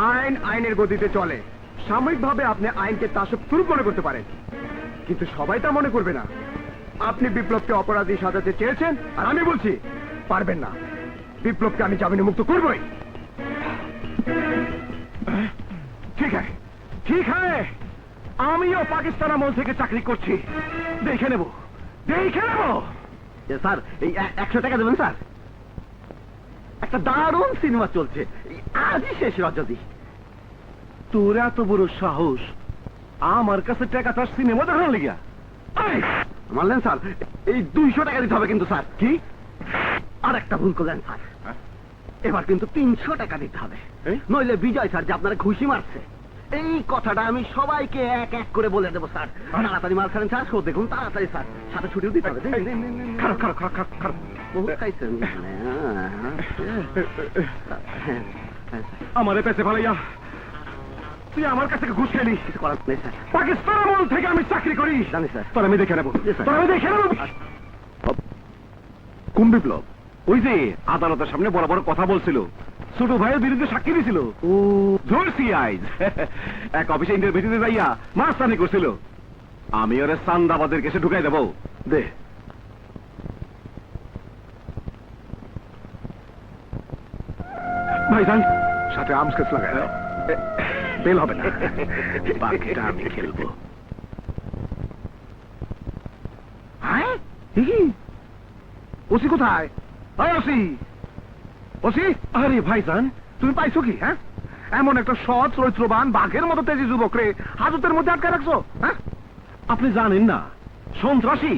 আইন আইনের গতিতে চলে। সাময়িকভাবে আপনি আইনকে তাসুব মনে করতে পারেন, কিন্তু সবাই তা মনে করবে না। আপনি বিপ্লবকে অপরাধী সাজাতে চেয়েছেন, আর আমি বলছি পারবেন না। বিপ্লবকে আমি জামিনে মুক্ত করবই। ঠিক আছে, ঠিক আছে, আমিও পাকিস্তান আমল থেকে চাকরি করছি। দেখে নেব, দেখে নেব। স্যার এই 100 টাকা দেবেন স্যার? একটা দারুণ সিনেমা চলছে, আজই শেষ রজনী। তোর এত বড় সাহস আমার কাছে টাকা তার সিনেমা দেখার লিগা? মানলেন স্যার? এই 200 টাকা দিতে হবে কিন্তু স্যার। কি? আর একটা ভুল করলেন স্যার, এবার কিন্তু 300 টাকা দিতে হবে, নইলে বিজয় স্যার যে আপনারা খুশি মারছে এই কথাটা আমি সবাইকে এক এক করে বলে দেবো স্যার। তাড়াতাড়ি মাল খাবেন স্যার, শো দেখুন তাড়াতাড়ি স্যার, সাথে ছুটিও দিতে হবে। খারাপ খারাপ খারাপ খারাপ খারাপ। বহুত খাইছেন আমারে পেছে ভালাইয়া তুই আমার কাছে ঘুষ খেলি। কিছু করার নেই স্যার। পাকিস্তান আমল থেকে আমি চাকরি করি। জানি স্যার। তোর আমি দেখে নেবো, তোর আমি দেখে নেবো। কোন বিপ্লব? ওই যে আদালতের সামনে বড় বড় কথা বলছিল, ছোট ভাইয়ের বিরুদ্ধে সাক্ষী দিছিল। ও ধরছি আইজ এক অফিসে ইন্টারভিউতে যাইয়া মাস্তানি করছিল। আমি ওরে চান্দাবাদের কেসে ঢুকাই দেবো। দে ভাইজান, সাথে আর্মস কেস লাগাই দাও। বেল হবে না, বাকিটা আমি খেলবো। ওসি কোথায়? OC, OC. আরে ভাইজান, তুমি পাইছো কি? হ্যাঁ, এমন একটা সৎ চরিত্রবান বাঘের মতো তেজি যুবকরে হাজতের মধ্যে আটকে রাখছো। হ্যাঁ, আপনি জানেন না সন্ত্রাসী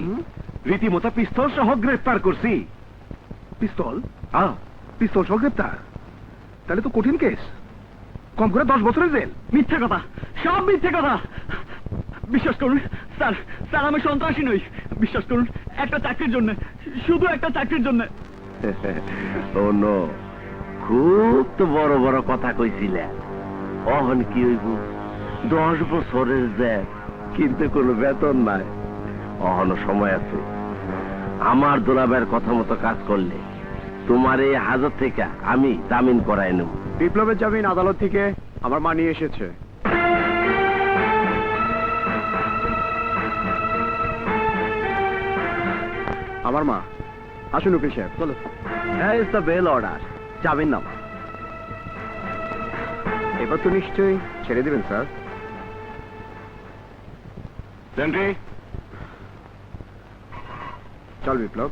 রীতিমতো পিস্তল সহ গ্রেফতার করছি। পিস্তল? পিস্তল সহ গ্রেফতার? তাহলে তো কঠিন কেস, কম করে 10 বছরের জেল। মিথ্যে কথা, সব মিথ্যে কথা। বিশ্বাস করুন স্যার, স্যার আমি সন্ত্রাসী নই। বিশ্বাস করুন, একটা চাকরির জন্য, শুধু একটা চাকরির জন্য। খুব তো বড় বড় কথা কইছিলে, অহন কি হইব? 10 বছরের জেল, কিন্তু কোনো বেতন নাই। অহনো সময় আছে। আমার দোলাবের কথা মতো কাজ করলে তোমার এই হাজত থেকে আমি জামিন করাই নেব। বিপ্লবের জামিন আদালত থেকে আমার মা নিয়ে এসেছে। আমার মা। আসুন উকিল সাহেব, চলো। ইজ দ্য বেল অর্ডার, জামিন নামা। এবার তো নিশ্চয়ই ছেড়ে দিবেন স্যার। চল বিপ্লব।